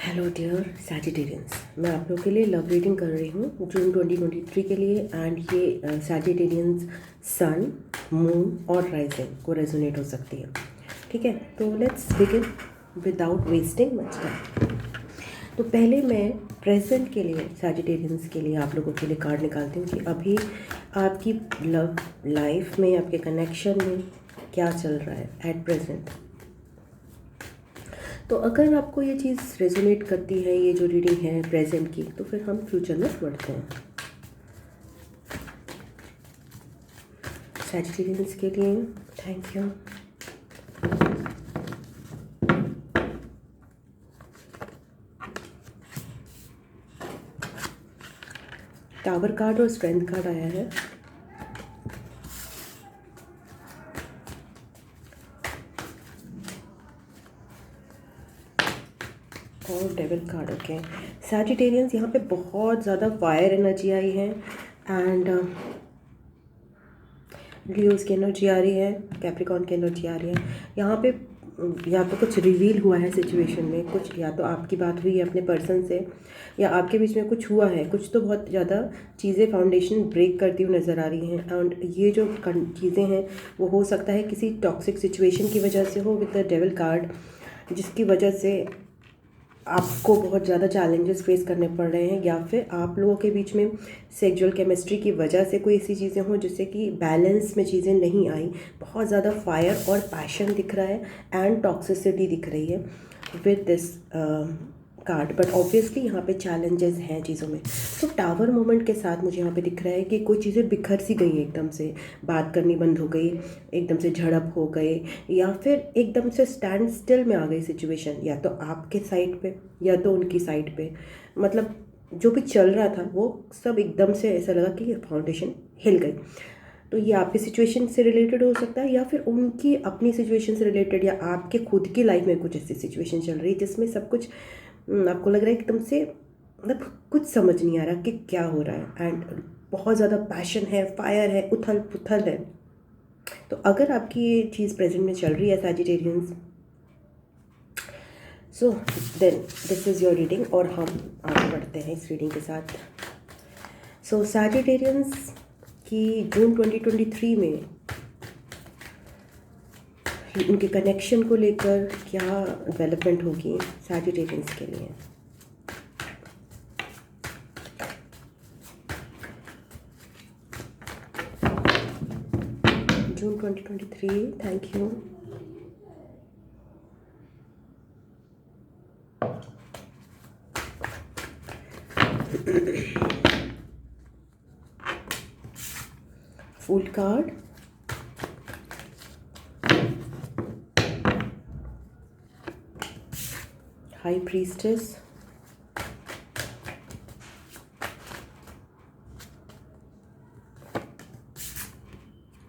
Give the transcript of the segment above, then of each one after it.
Hello dear Sagittarians, मैं आप लोगों के लिए लव रीडिंग कर रही हूँ जून 2023 के लिए। एंड ये सैजिटेरियंस सन, मून और राइजिंग को रेजोनेट हो सकती है। ठीक है, तो let's begin without wasting much time. तो पहले मैं प्रेजेंट के लिए, सैजिटेरियंस के लिए, आप लोगों के लिए कार्ड निकालती हूँ कि अभी आपकी लव लाइफ में, आपके कनेक्शन में क्या चल रहा है एट प्रेजेंट। तो अगर आपको ये चीज़ रेजोनेट करती है, ये जो रीडिंग है प्रेजेंट की, तो फिर हम फ्यूचर में बढ़ते हैं। सैजिटेरियंस के लिए थैंक यू। टावर कार्ड और स्ट्रेंथ कार्ड आया है। और डेविल कार्ड। ओके, सैजिटेरियंस यहाँ पे बहुत ज़्यादा फायर एनर्जी आई है एंड लियोज़ की एनर्जी आ रही है, कैप्रिकॉर्न की एनर्जी आ रही है। यहाँ पे या तो कुछ रिवील हुआ है सिचुएशन में, कुछ या तो आपकी बात हुई है अपने पर्सन से, या आपके बीच में कुछ हुआ है, कुछ तो बहुत ज़्यादा चीज़ें फाउंडेशन ब्रेक करती हुई नज़र आ रही हैं। एंड ये जो चीज़ें हैं वो हो सकता है किसी टॉक्सिक सिचुएशन की वजह से हो विद द डेविल कार्ड, जिसकी वजह से आपको बहुत ज़्यादा चैलेंजेस फेस करने पड़ रहे हैं, या फिर आप लोगों के बीच में सेक्सुअल केमिस्ट्री की वजह से कोई ऐसी चीज़ें हों जिससे कि बैलेंस में चीज़ें नहीं आई। बहुत ज़्यादा फायर और पैशन दिख रहा है एंड टॉक्सिसिटी दिख रही है with this card. But obviously यहाँ पे चैलेंजेस हैं चीज़ों में। तो टावर मोमेंट के साथ मुझे यहाँ पे दिख रहा है कि कोई चीज़ें बिखर सी गई, एकदम से बात करनी बंद हो गई, एकदम से झड़प हो गए, या फिर एकदम से स्टैंड स्टिल में आ गई सिचुएशन, या तो आपके साइड पे या तो उनकी साइड पे। मतलब जो भी चल रहा था वो सब एकदम से ऐसा लगा कि फाउंडेशन हिल गई। तो ये आपकी सिचुएशन से रिलेटेड हो सकता है, या फिर उनकी अपनी सिचुएशन से रिलेटेड, या आपके खुद की लाइफ में कुछ ऐसी सिचुएशन चल रही है जिसमें सब कुछ आपको लग रहा है एकदम से, मतलब कुछ समझ नहीं आ रहा कि क्या हो रहा है। एंड बहुत ज़्यादा पैशन है, फायर है, उथल पुथल है। तो अगर आपकी ये चीज़ प्रेजेंट में चल रही है Sagittarians, so then this is your reading और हम आगे बढ़ते हैं इस रीडिंग के साथ। सो सैजिटेरियंस की जून 2023 में उनके कनेक्शन को लेकर क्या डेवलपमेंट होगी सैजिटेरियंस के लिए। June 2023, thank you. Fool card, high priestess,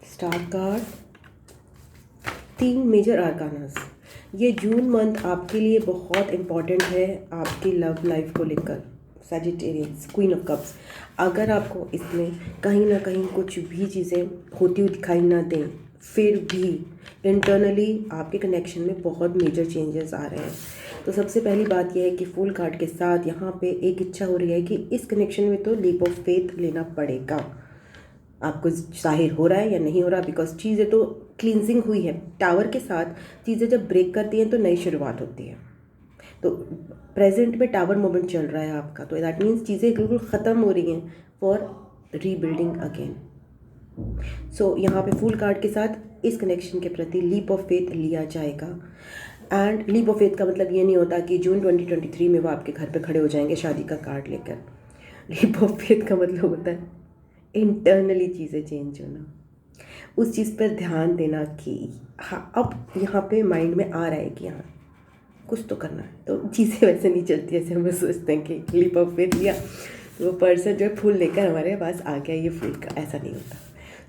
star card, 3 major arcanas. ये जून मंथ आपके लिए बहुत इम्पॉर्टेंट है आपकी लव लाइफ को लेकर सैजिटेरियंस, क्वीन ऑफ कप्स। अगर आपको इसमें कहीं ना कहीं कुछ भी चीज़ें होती हुई दिखाई ना दें, फिर भी इंटरनली आपके कनेक्शन में बहुत मेजर चेंजेस आ रहे हैं। तो सबसे पहली बात यह है कि फुल कार्ड के साथ यहाँ पे एक इच्छा हो रही है कि इस कनेक्शन में तो लीप ऑफ फेथ लेना पड़ेगा। आपको जाहिर हो रहा है या नहीं हो रहा, बिकॉज चीज़ें तो क्लींजिंग हुई है। टावर के साथ चीज़ें जब ब्रेक करती हैं तो नई शुरुआत होती है। तो प्रेजेंट में टावर मोमेंट चल रहा है आपका, तो दैट मीन्स चीज़ें बिल्कुल ख़त्म हो रही हैं फॉर रीबिल्डिंग अगेन। सो यहाँ पे फुल कार्ड के साथ इस कनेक्शन के प्रति लीप ऑफ फेथ लिया जाएगा। एंड लीप ऑफ फेथ का मतलब ये नहीं होता कि जून 2023 में वो आपके घर पे खड़े हो जाएंगे शादी का कार्ड लेकर। लीप ऑफ फेथ का मतलब होता है इंटरनली चीज़ें चेंज होना, उस चीज़ पर ध्यान देना कि हाँ अब यहाँ पे माइंड में आ रहा है कि हाँ कुछ तो करना है। तो चीज़ें वैसे नहीं चलती जैसे हम सोचते हैं कि लीप ऑफ फेथ लिया तो वो पर्सन जो है फूल लेकर हमारे पास आ गया, ये फूल का ऐसा नहीं होता।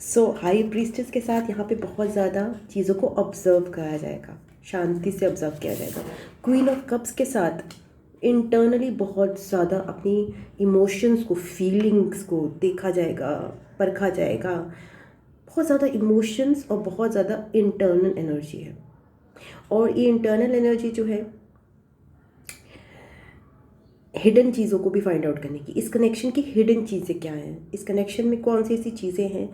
सो हाई प्रीस्टेस के साथ यहाँ पे बहुत ज़्यादा चीज़ों को ऑब्जर्व करा जाएगा, शांति से ऑब्जर्व किया जाएगा। क्वीन ऑफ कप्स के साथ इंटरनली बहुत ज़्यादा अपनी इमोशंस को, फीलिंग्स को देखा जाएगा, परखा जाएगा। बहुत ज़्यादा इमोशंस और बहुत ज़्यादा इंटरनल एनर्जी है। और ये इंटरनल एनर्जी जो है हिडन चीज़ों को भी फाइंड आउट करने की, इस कनेक्शन की हिडन चीज़ें क्या हैं, इस कनेक्शन में कौन सी ऐसी चीज़ें हैं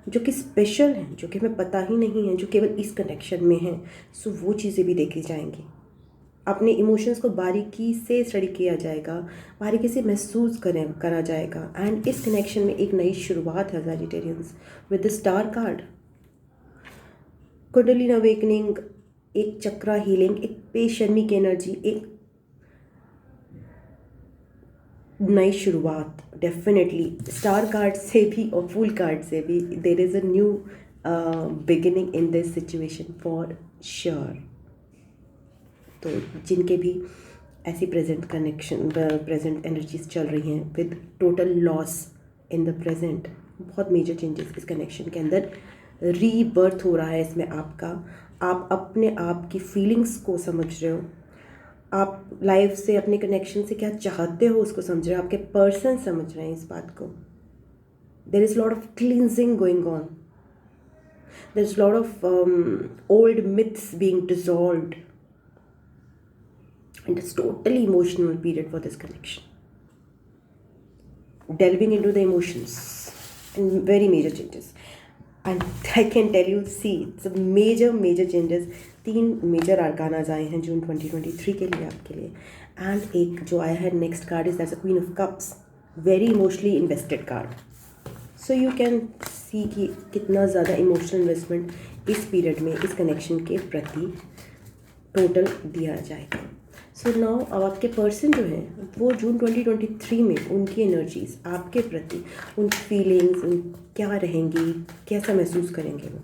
जो कि स्पेशल हैं, जो कि हमें पता ही नहीं है, जो केवल इस कनेक्शन में हैं। सो वो चीज़ें भी देखी जाएंगी। अपने इमोशंस को बारीकी से स्टडी किया जाएगा, बारीकी से महसूस करा जाएगा। एंड इस कनेक्शन में एक नई शुरुआत है Sagittarians with the star card. Kundalini awakening, एक चक्रा हीलिंग, एक पेशर्मी की एनर्जी, एक नई शुरुआत। डेफिनेटली स्टार कार्ड से भी और फूल कार्ड से भी there is a new beginning in this situation for sure. तो जिनके भी ऐसी प्रेजेंट एनर्जीज चल रही हैं with total loss in the present, बहुत मेजर चेंजेस इस कनेक्शन के अंदर, रीबर्थ हो रहा है इसमें आपका। आप अपने आप की फीलिंग्स को समझ रहे हो, आप लाइफ से, अपने कनेक्शन से क्या चाहते हो उसको समझ रहे हो, आपके पर्सन समझ रहे हैं इस बात को। There is lot of cleansing going on, there is lot of old myths being dissolved, and it's totally emotional period for this connection, delving into the emotions and very major changes. And I can tell you, see, it's a major changes. 3 major आर्कानाज आए हैं जून 2023 के लिए आपके लिए। And एक जो आया है next card is that's a queen of cups, very emotionally invested card. So you can see कि कितना ज़्यादा इमोशनल इन्वेस्टमेंट इस पीरियड में इस कनेक्शन के प्रति टोटल दिया जाएगा। सो नाउ अब आपके पर्सन जो हैं वो जून 2023 में उनकी एनर्जीज आपके प्रति, उनकी फीलिंग्स क्या रहेंगी, कैसा महसूस करेंगे वो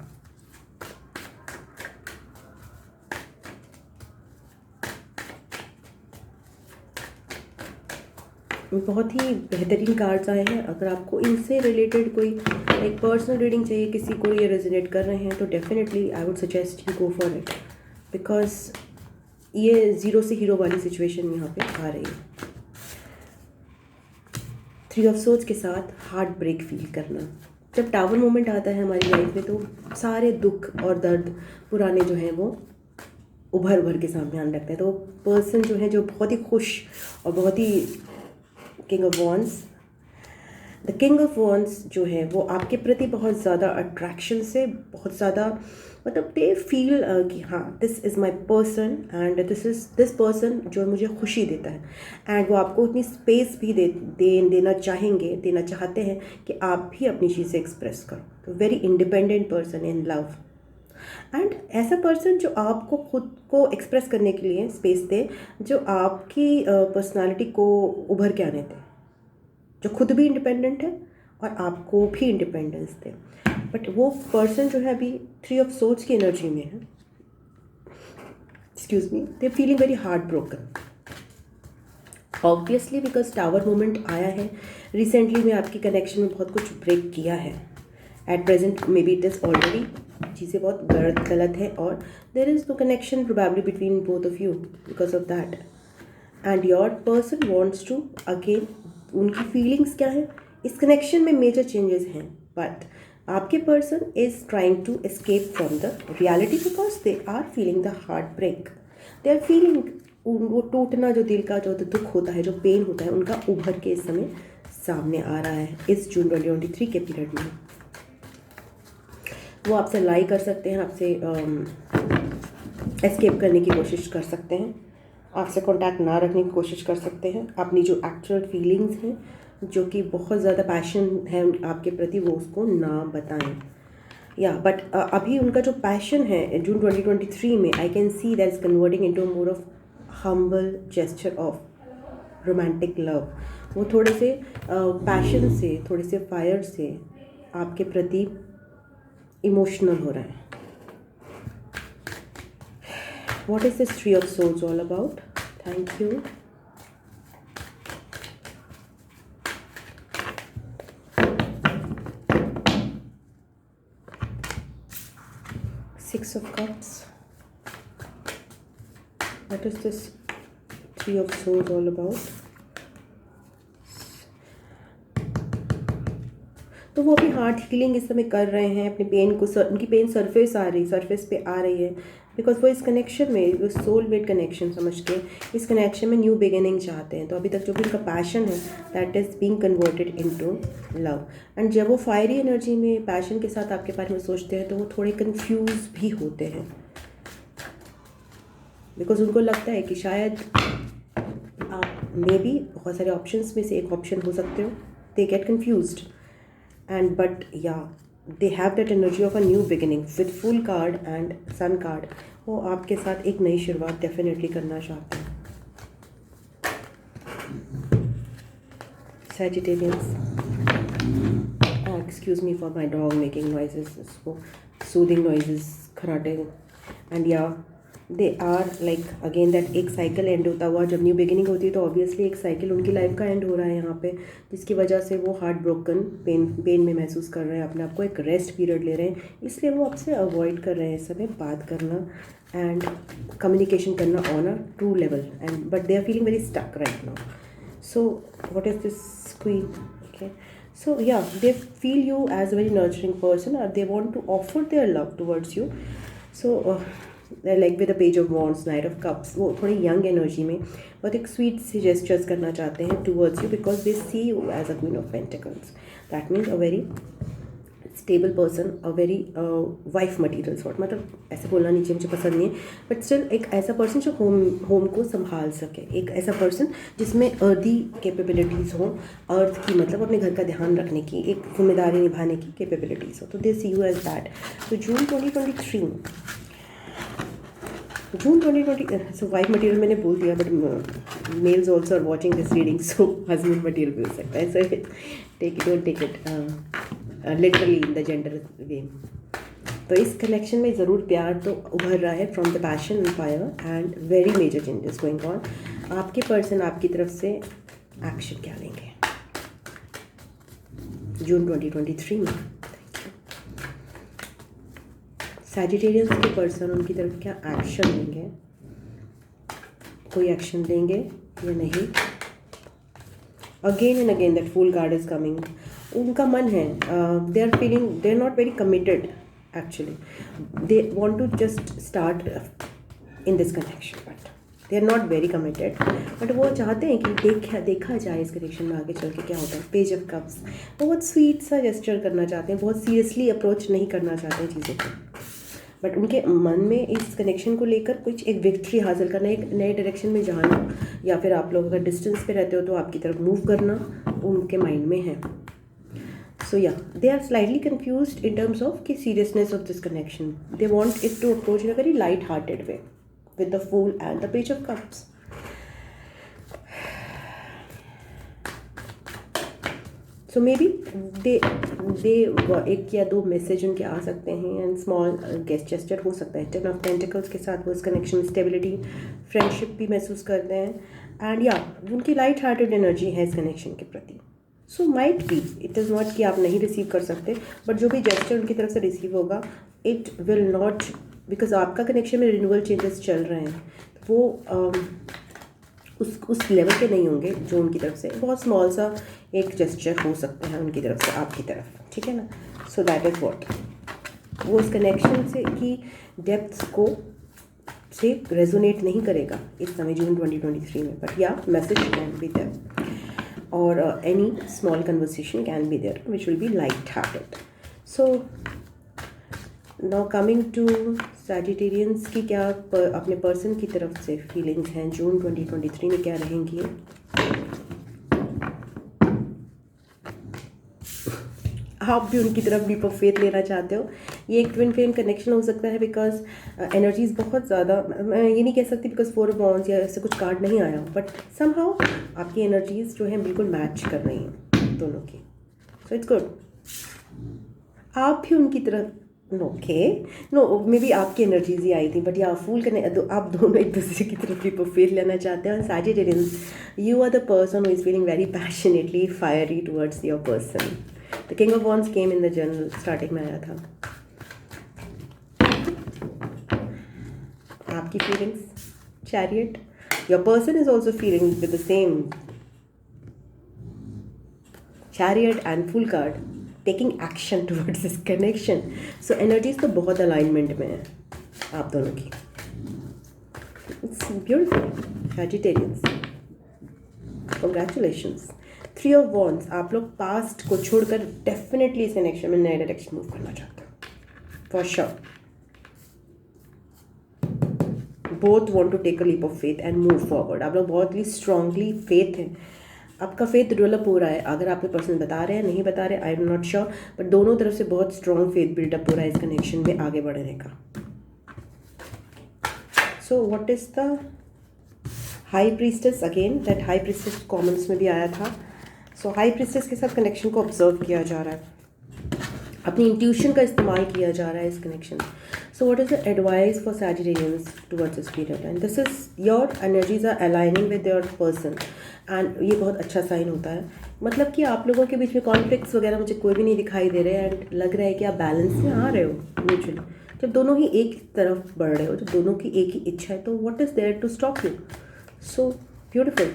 बहुत ही बेहतरीन कार्ड्स आए हैं। अगर आपको इनसे रिलेटेड कोई एक पर्सनल रीडिंग चाहिए, किसी को ये रेजोनेट कर रहे हैं, तो definitely I would suggest you go for it, because ये ज़ीरो से हीरो वाली सिचुएशन यहाँ पे आ रही है। 3 ऑफ सोर्ड्स के साथ हार्ट ब्रेक फील करना। जब टावर मोमेंट आता है हमारी लाइफ में तो सारे दुख और दर्द पुराने जो हैं वो उभर के सामने आने लगते हैं। तो पर्सन जो है, जो बहुत ही खुश और बहुत ही king of wands, the king of wands जो है वो आपके प्रति बहुत ज़्यादा अट्रैक्शन से, बहुत ज़्यादा मतलब दे फील कि हाँ this is my person and this person जो मुझे खुशी देता है। एंड वो आपको उतनी स्पेस भी देना चाहते हैं कि आप भी अपनी चीज़ें एक्सप्रेस करो। तो very independent person in love, and ऐसा पर्सन जो आपको खुद को एक्सप्रेस करने के लिए स्पेस दे, जो आपकी पर्सनालिटी को उभर के आने दे, जो खुद भी इंडिपेंडेंट है और आपको भी इंडिपेंडेंस दे। बट वो पर्सन जो है अभी 3 ऑफ सोर्ड्स की एनर्जी में है, excuse me, they feeling very heart broken obviously, because tower moment आया है रिसेंटली में, आपकी कनेक्शन में बहुत कुछ ब्रेक किया है। At present may be it is already चीज़ें बहुत गलत है और there is no connection probably between both of you because of that. And your person wants to again, उनकी फीलिंग्स क्या है, इस कनेक्शन में मेजर चेंजेस हैं, बट आपके person is trying to escape from the reality because they are feeling the heart break, they are feeling वो टूटना, जो दिल का जो दुख होता है, जो पेन होता है, उनका उभर के इस समय सामने आ रहा है इस जून 2023 के पीरियड में। वो आपसे लाई कर सकते हैं, आपसे एस्केप करने की कोशिश कर सकते हैं, आपसे कांटेक्ट ना रखने की कोशिश कर सकते हैं, अपनी जो एक्चुअल फीलिंग्स हैं, जो कि बहुत ज़्यादा पैशन है आपके प्रति, वो उसको ना बताएं। या बट अभी उनका जो पैशन है जून 2023 में, I can see that is converting into more of humble gesture of romantic love. वो थोड़े से पैशन से, थोड़े से फायर से आपके प्रति इमोशनल हो रहा है। What is this 3 of Swords all about? Thank you. Six of Cups. What is this 3 of Swords all about? तो वो अपनी हार्ट हीलिंग इस समय कर रहे हैं, अपने पेन को उनकी पेन सरफेस पे आ रही है, बिकॉज वो इस कनेक्शन में, वो सोलमेट कनेक्शन समझ के इस कनेक्शन में न्यू बिगिनिंग चाहते हैं। तो अभी तक जो भी उनका पैशन है that is being converted into love. And जब वो फायरी एनर्जी में पैशन के साथ आपके बारे में सोचते हैं तो वो थोड़े कंफ्यूज भी होते हैं, बिकॉज उनको लगता है कि शायद आप मे बी बहुत सारे ऑप्शंस में से एक ऑप्शन हो सकते हो। They get confused and but yeah they have that energy of a new beginning with fool card and sun card. वो आपके साथ एक नई शुरुआत डेफिनेटली करना चाहते हैं। Sagittarians, excuse me for my dog making noises, so soothing noises, खराटे। And yeah they are like again that एक साइकिल एंड होता हुआ, जब न्यू बिगिनिंग होती है तो ऑब्वियसली एक साइकिल उनकी लाइफ का एंड हो रहा है यहाँ पे, जिसकी वजह से वो हार्ट ब्रोकन पेन में महसूस कर रहे हैं अपने आप को, एक रेस्ट पीरियड ले रहे हैं। इसलिए वो आपसे अवॉइड कर रहे हैं इस समय बात करना एंड कम्युनिकेशन करना on a true level, and but they are feeling very stuck right now. So what is this queen? Okay, so yeah, they feel you as a very nurturing person, or they want to offer their love towards you. So they're like with the page of wands, knight of cups, वो थोड़ी young energy में बहुत एक sweet सी gestures करना चाहते हैं towards you, because they see you as a queen of pentacles. That means a very stable person, a very wife material sort, मतलब ऐसे बोलना नीचे मुझे पसंद नहीं है, बट स्टिल एक ऐसा पर्सन जो होम को संभाल सके, एक ऐसा पर्सन जिसमें अर्दी कैपेबिलिटीज़ हों, अर्थ की मतलब अपने घर का ध्यान रखने की, एक जिम्मेदारी निभाने की कैपेबिलिटीज़ हो। तो they see you as that. तो जून 2023 सो वाइफ मटीरियल मैंने बोल दिया, but males also are watching this reading, so husband material भी हो सकता है। So take it, don't take it literally in the gender way. तो इस कनेक्शन में ज़रूर प्यार तो उभर रहा है from the passion and fire and very major changes going on. आपके पर्सन आपकी तरफ से एक्शन क्या लेंगे जून 2023 में? सैजिटेरियंस के पर्सन उनकी तरफ क्या एक्शन लेंगे? कोई एक्शन लेंगे या नहीं? Again and again that fool card is coming. उनका मन है, they are feeling, they are not very committed actually, they want to just start in this connection, but they are not very committed. But वो चाहते हैं कि देखा जाए इस कनेक्शन में आगे चल के क्या होता है। पेज ऑफ कप्स, वो बहुत स्वीट सा जेस्चर करना चाहते हैं, बहुत सीरियसली अप्रोच नहीं करना चाहते हैं चीज़ों को, बट उनके मन में इस कनेक्शन को लेकर कुछ एक विक्ट्री हासिल करना, एक नए डायरेक्शन में जाना, या फिर आप लोग अगर डिस्टेंस पे रहते हो तो आपकी तरफ मूव करना उनके माइंड में है। So yeah, they are slightly confused in terms of the seriousness of this connection. They want it to approach in a very light-hearted way with the Fool and the Page of Cups. So maybe they एक या दो message उनके आ सकते हैं and small gesture हो सकता है। 10 of pentacles के साथ वो इस कनेक्शन में स्टेबिलिटी, फ्रेंडशिप भी महसूस करते हैं एंड या उनकी लाइट हार्टेड एनर्जी है इस कनेक्शन के प्रति। So might be, it is not कि आप नहीं रिसीव कर सकते, बट जो भी जेस्चर उनकी तरफ से रिसीव होगा इट विल नॉट, बिकॉज आपका कनेक्शन में रिन्यूअल चेंजेस चल रहे हैं, तो वो उस लेवल के नहीं होंगे जो उनकी तरफ से। बहुत स्मॉल सा एक जेस्चर हो सकता है उनकी तरफ से आपकी तरफ, ठीक है ना। सो दैट इज़ वॉट वो इस कनेक्शन से की डेप्थ को से रेजोनेट नहीं करेगा इस समय जून 2023 में, बट या message can be there or any small conversation can be there which will be light-hearted. So now coming to Sagittarians की क्या अपने पर्सन की तरफ से फीलिंग्स हैं जून 2023 में क्या रहेंगी? आप भी उनकी तरफ लीप ऑफ फेथ लेना चाहते हो। ये एक ट्विन फ्लेम कनेक्शन हो सकता है, बिकॉज एनर्जीज बहुत ज़्यादा, मैं ये नहीं कह सकती बिकॉज 4 ऑफ वॉन्ड्स या ऐसे कुछ कार्ड नहीं आया, बट समहाउ आपकी एनर्जीज जो हैं बिल्कुल मैच कर रही हैं दोनों की। So it's good. आप भी उनकी तरफ नो मे बी आपकी एनर्जीज ही आई थी, बट या फूल आप दोनों एक दूसरे की तरफ लीप ऑफ फेथ लेना चाहते हैं। Sagittarians, you are the person who is feeling very passionately fiery towards your person. The King of Wands came in the journal, starting में आया था। आपकी feelings, Chariot. Your person is also feeling with the same Chariot and Fool card, taking action towards this connection. So energies तो बहुत alignment में है। आप दोनों की। It's beautiful vegetarians, congratulations. 3 of wands, आप लोग पास्ट को छोड़कर डेफिनेटली इस कनेक्शन में नए डायरेक्शन मूव करना चाहते हो for sure. Both want to take a leap of faith and move forward. आप लोग बहुत ही स्ट्रांगली फेथ है, आपका फेथ डेवलप हो रहा है। अगर आपके पर्सन बता रहे हैं, नहीं बता रहे, I am not sure, but दोनों तरफ से बहुत स्ट्रांग फेथ बिल्डअप हो रहा है इस कनेक्शन में आगे बढ़ने का। सो what is the high priestess? Again that high priestess Commons में भी आया था। सो हाई प्रीस्टेस के साथ कनेक्शन को ऑब्जर्व किया जा रहा है, अपनी इंट्यूशन का इस्तेमाल किया जा रहा है इस connection. So what is the advice for Sagittarians towards this period? And this is your energies are aligning with your person, and ये बहुत अच्छा साइन होता है। मतलब कि आप लोगों के बीच में कॉन्फ्लिक्ट्स वगैरह मुझे कोई भी नहीं दिखाई दे रहे हैं, एंड लग रहा है कि आप बैलेंस में आ रहे हो म्यूचुअली। जब दोनों ही एक तरफ बढ़ रहे हो, जब दोनों की एक ही इच्छा है, तो what is there to stop you? So beautiful,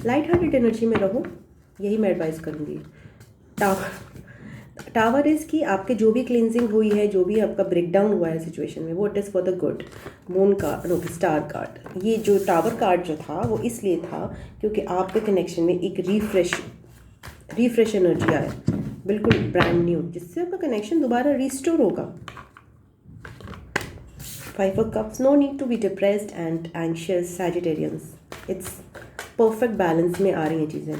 light hearted energy में रहो, यही मैं एडवाइस करूँगी। टावर इज़ कि आपके जो भी क्लिनजिंग हुई है, जो भी आपका ब्रेकडाउन हुआ है सिचुएशन में, वो it is for the good. Moon card, no star card, ये जो टावर कार्ड जो था वो इसलिए था क्योंकि आपके कनेक्शन में एक रिफ्रेश एनर्जी आए, बिल्कुल ब्रांड न्यू, जिससे आपका कनेक्शन दोबारा रिस्टोर होगा। 5 of Cups, no need to be depressed and anxious Sagittarians, it's perfect balance में आ रही हैं चीज़ें।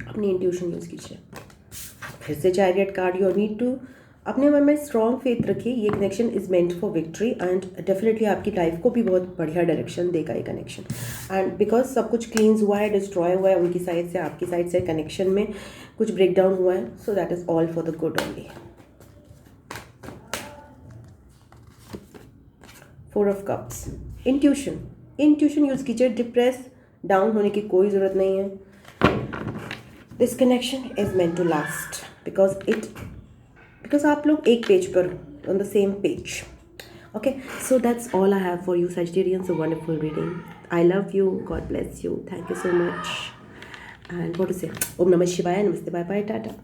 अपनी इंट्यूशन यूज़ कीजिए। फिर से chariot card, you need to अपने मन में स्ट्रॉन्ग फेथ रखिए, ये connection is meant for victory, and definitely आपकी लाइफ को भी बहुत बढ़िया डायरेक्शन देगा ये कनेक्शन। एंड बिकॉज सब कुछ क्लींस हुआ है, डिस्ट्रॉय हुआ है उनकी साइड से, आपकी साइड से कनेक्शन में कुछ ब्रेकडाउन हुआ है, so that is all for the good only. 4 of Cups, intuition use कीजिए। डिप्रेस डाउन होने की कोई ज़रूरत नहीं है। This connection is meant to last because आप लोग एक पेज पर on the same page. Okay, so that's all I have for you Sagittarians, a wonderful reading. I love you, God bless you, thank you so much, and what to say, Om Namah Shivaya, Namaste, bye bye, tata.